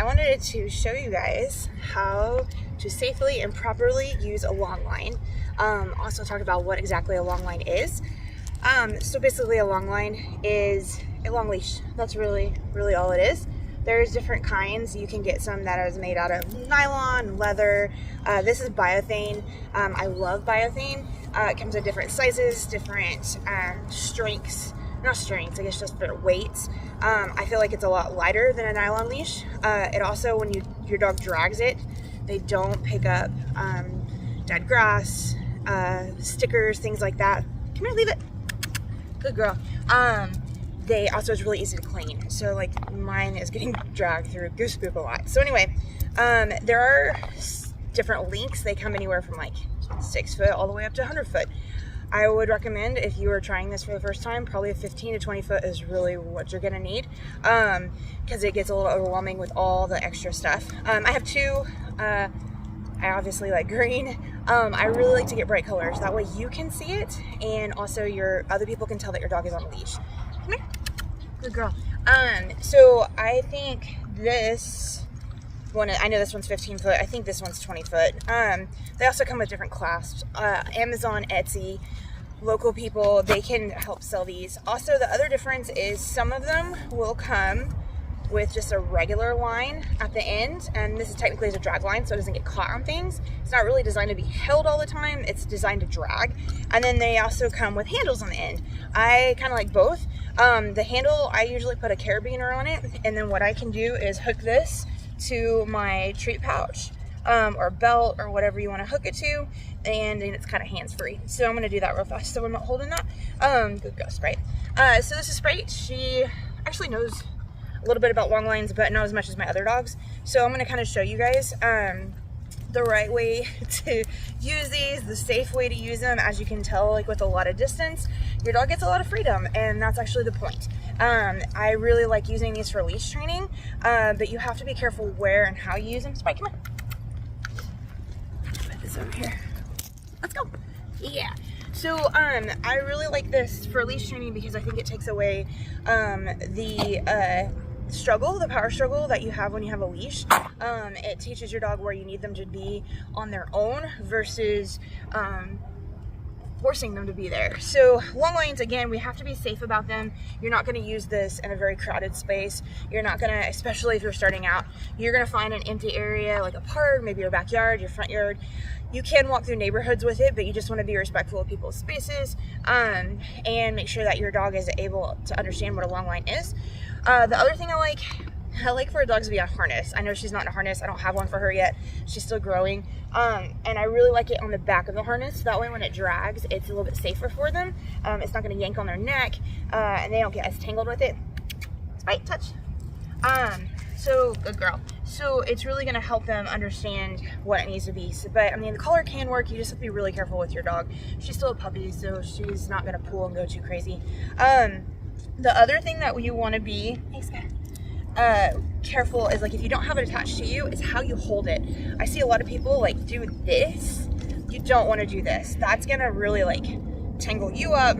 wanted to show you guys how to safely and properly use a long line. Also talk about what exactly a long line is. So basically a long line is a long leash. That's really all it is. There's different kinds. You can get some that is made out of nylon, leather. This is biothane. I love biothane. It comes in different sizes, different strengths. Not strengths, I guess just for weights. I feel like it's a lot lighter than a nylon leash. It also, when your dog drags it, they don't pick up dead grass, stickers, things like that. Come here, leave it. Good girl. They also, it's really easy to clean. So like mine is getting dragged through goose poop a lot. So anyway, there are different lengths. They come anywhere from like 6 foot all the way up to 100 foot. I would recommend, if you are trying this for the first time, probably a 15 to 20 foot is really what you're gonna need, because it gets a little overwhelming with all the extra stuff. I have two. I obviously like green. I really like to get bright colors. That way you can see it, and also your other people can tell that your dog is on a leash. Come here, good girl. So I think this one, I know this one's 15 foot. I think this one's 20 foot. They also come with different clasps. Amazon, Etsy, local people, they can help sell these. Also, the other difference is some of them will come with just a regular line at the end, and this is technically a drag line, so it doesn't get caught on things. It's not really designed to be held all the time. It's designed to drag. And then they also come with handles on the end. I kind of like both. The handle, I usually put a carabiner on it, and then what I can do is hook this to my treat pouch or belt or whatever you want to hook it to, and then it's kind of hands-free. So I'm going to do that real fast so I'm not holding that. Good girl, Sprite. So this is Sprite. She actually knows a little bit about long lines, but not as much as my other dogs. So I'm going to kind of show you guys the right way to use these, the safe way to use them. As you can tell, like with a lot of distance, your dog gets a lot of freedom, and that's actually the point. I really like using these for leash training, but you have to be careful where and how you use them. Spike, come on. Put this over here. Let's go. Yeah. So I really like this for leash training because I think it takes away the power struggle that you have when you have a leash. It teaches your dog where you need them to be on their own versus forcing them to be there. So long lines, again, we have to be safe about them. You're not going to use this in a very crowded space. You're not going to, especially if you're starting out, you're going to find an empty area like a park, maybe your backyard, your front yard. You can walk through neighborhoods with it, but you just want to be respectful of people's spaces, and make sure that your dog is able to understand what a long line is. The other thing I like for a dog to be on a harness. I know she's not in a harness. I don't have one for her yet. She's still growing. And I really like it on the back of the harness. That way when it drags, it's a little bit safer for them. It's not going to yank on their neck, and they don't get as tangled with it. Spite, touch. So good girl. So it's really going to help them understand what it needs to be. So, but I mean, the collar can work. You just have to be really careful with your dog. She's still a puppy, so she's not going to pull and go too crazy. The other thing that you want to be, hey Scott, careful is like if you don't have it attached to you, it's how you hold it. I see a lot of people like do this. You don't want to do this. That's going to really like tangle you up,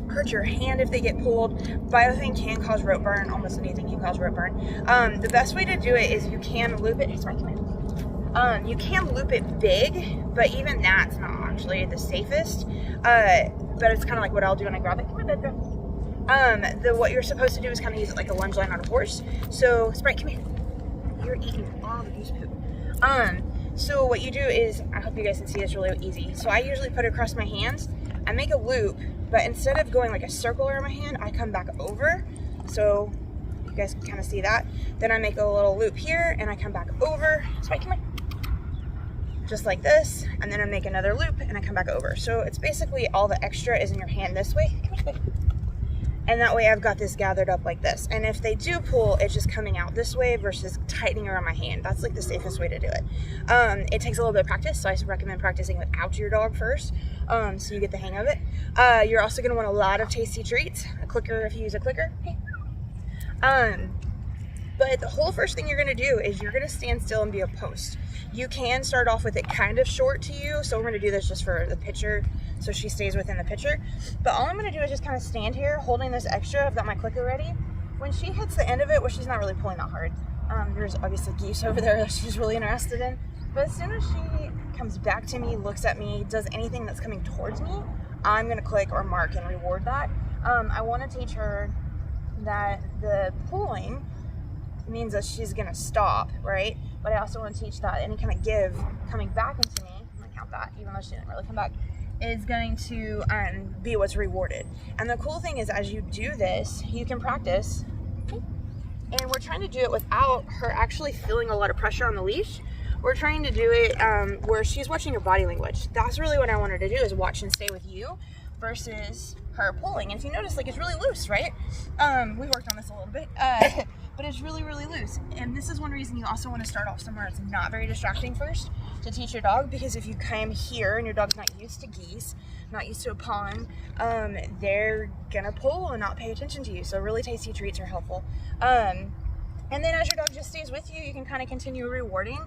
hurt your hand if they get pulled. Biothane can cause rope burn. Almost anything can cause rope burn. The best way to do it is you can loop it. You can loop it big, but even that's not actually the safest. But it's kind of like what I'll do when I grab it. Come here, baby girl. What you're supposed to do is kind of use it like a lunge line on a horse. So Sprite, come here. You're eating all the goose poop. So what you do is, I hope you guys can see this really easy. So I usually put it across my hands. I make a loop, but instead of going like a circle around my hand, I come back over. So you guys can kind of see that. Then I make a little loop here, and I come back over. Sprite, come here. Just like this, and then I make another loop, and I come back over. So it's basically all the extra is in your hand this way. Come here, baby. And that way I've got this gathered up like this. And if they do pull, it's just coming out this way versus tightening around my hand. That's like the safest way to do it. It takes a little bit of practice, so I recommend practicing without your dog first, so you get the hang of it. You're also going to want a lot of tasty treats. A clicker if you use a clicker. But the whole first thing you're going to do is you're going to stand still and be a post. You can start off with it kind of short to you, so we're going to do this just for the picture so she stays within the picture. But all I'm going to do is just kind of stand here holding this extra. I've got my clicker ready. When she hits the end of it, where she's not really pulling that hard, There's obviously geese over there that she's really interested in. But as soon as she comes back to me, looks at me, does anything that's coming towards me, I'm gonna click or mark and reward that. I want to teach her that the pulling means that she's gonna stop, right? But I also want to teach that any kind of give coming back into me, I'm gonna count that, even though she didn't really come back, is going to be what's rewarded. And the cool thing is, as you do this, you can practice. And we're trying to do it without her actually feeling a lot of pressure on the leash. We're trying to do it where she's watching your body language. That's really what I want her to do, is watch and stay with you versus her pulling. And if you notice, like, it's really loose, right? We worked on this a little bit, but it's really, really loose. And this is one reason you also want to start off somewhere it's not very distracting first to teach your dog, because if you come here and your dog's not used to geese, not used to a pond, they're gonna pull and not pay attention to you. So really tasty treats are helpful. And then as your dog just stays with you, you can kind of continue rewarding.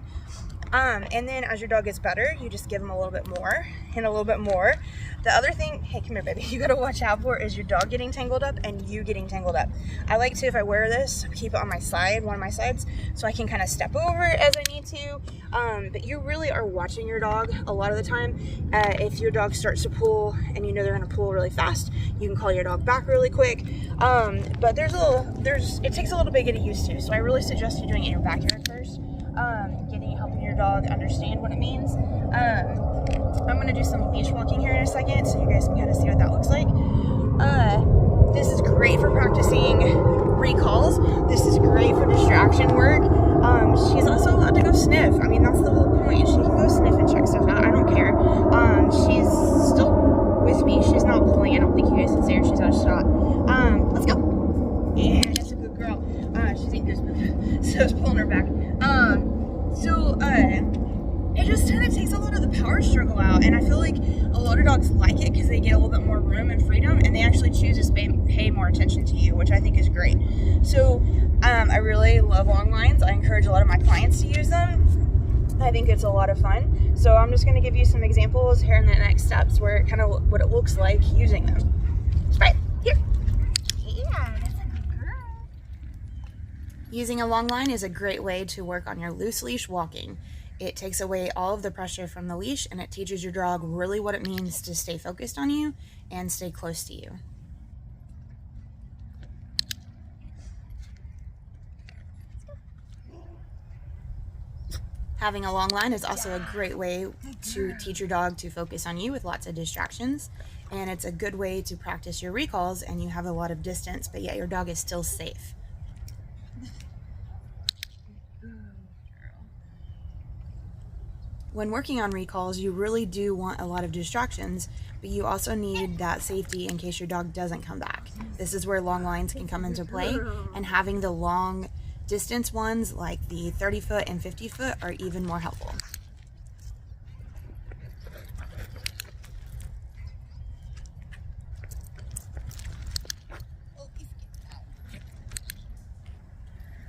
And then as your dog gets better, you just give them a little bit more and a little bit more. The other thing, hey, come here, baby, you gotta watch out for is your dog getting tangled up and you getting tangled up. I like to, if I wear this, keep it on my side, one of my sides, so I can kind of step over it as I need to. But you really are watching your dog a lot of the time. If your dog starts to pull and you know they're gonna pull really fast, you can call your dog back really quick. But it takes a little bit to get used to. So I really suggest you doing it in your backyard first. Helping your dog understand what it means. I'm gonna do some leash walking here in a second, so you guys can kind of see what that looks like. This is great for practicing recalls. This is great for distraction work. She's also allowed to go sniff. I mean, that's the whole point. She can go sniff and check stuff out. I don't care. She's still with me. She's not pulling. I don't think you guys can see her. She's out of shot. Let's go. Yeah, that's a good girl. She's eating this food, so it's pulling her back. It just kind of takes a lot of the power struggle out, and I feel like a lot of dogs like it because they get a little bit more room and freedom, and they actually choose to pay more attention to you, which I think is great. So I really love long lines. I encourage a lot of my clients to use them. I think it's a lot of fun. So I'm just going to give you some examples here in the next steps where what it looks like using them. Sprite, here. Yeah, that's a good girl. Using a long line is a great way to work on your loose leash walking. It takes away all of the pressure from the leash, and it teaches your dog really what it means to stay focused on you and stay close to you. Having a long line is also a great way to teach your dog to focus on you with lots of distractions, and it's a good way to practice your recalls, and you have a lot of distance, but yet your dog is still safe. When working on recalls, you really do want a lot of distractions, but you also need that safety in case your dog doesn't come back. This is where long lines can come into play, and having the long distance ones like the 30-foot and 50-foot are even more helpful.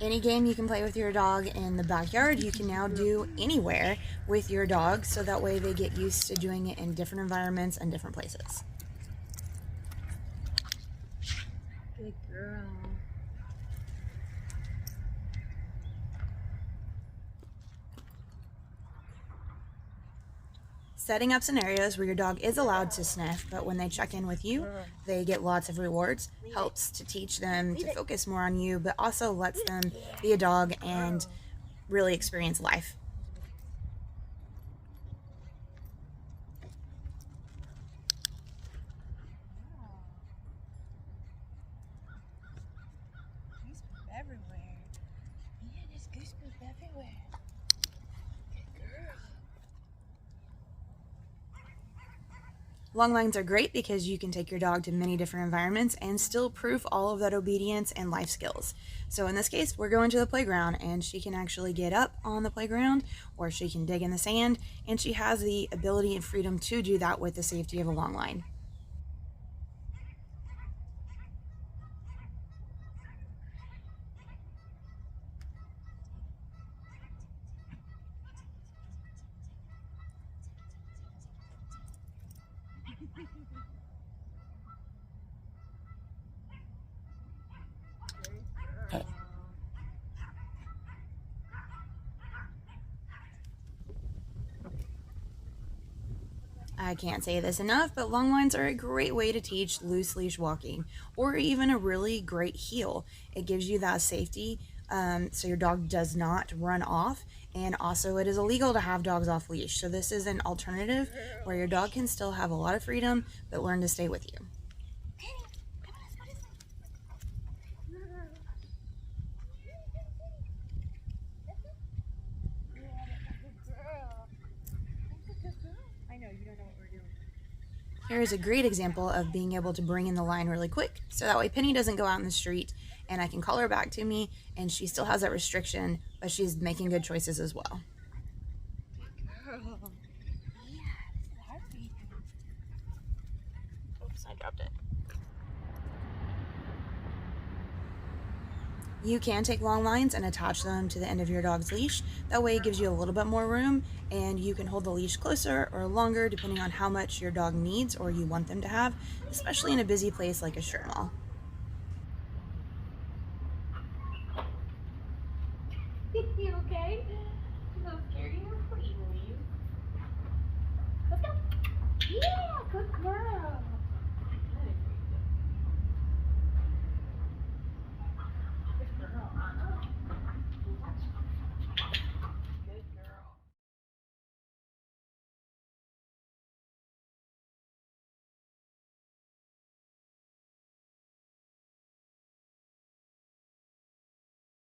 Any game you can play with your dog in the backyard, you can now do anywhere with your dog, so that way they get used to doing it in different environments and different places. Good girl. Setting up scenarios where your dog is allowed to sniff, but when they check in with you, they get lots of rewards, helps to teach them to focus more on you, but also lets them be a dog and really experience life. Goose poop everywhere. Yeah, there's goose poop everywhere. Long lines are great because you can take your dog to many different environments and still prove all of that obedience and life skills. So in this case, we're going to the playground, and she can actually get up on the playground, or she can dig in the sand, and she has the ability and freedom to do that with the safety of a long line. I can't say this enough, but long lines are a great way to teach loose leash walking, or even a really great heel. It gives you that safety, so your dog does not run off, and also it is illegal to have dogs off leash. So this is an alternative where your dog can still have a lot of freedom, but learn to stay with you. Here is a great example of being able to bring in the line really quick, so that way Penny doesn't go out in the street and I can call her back to me, and she still has that restriction, but she's making good choices as well. Oops, I dropped it. You can take long lines and attach them to the end of your dog's leash. That way it gives you a little bit more room, and you can hold the leash closer or longer depending on how much your dog needs or you want them to have, especially in a busy place like a strip mall. You okay? I'm scared you. Please leave. Let's go. Yeah, good girl.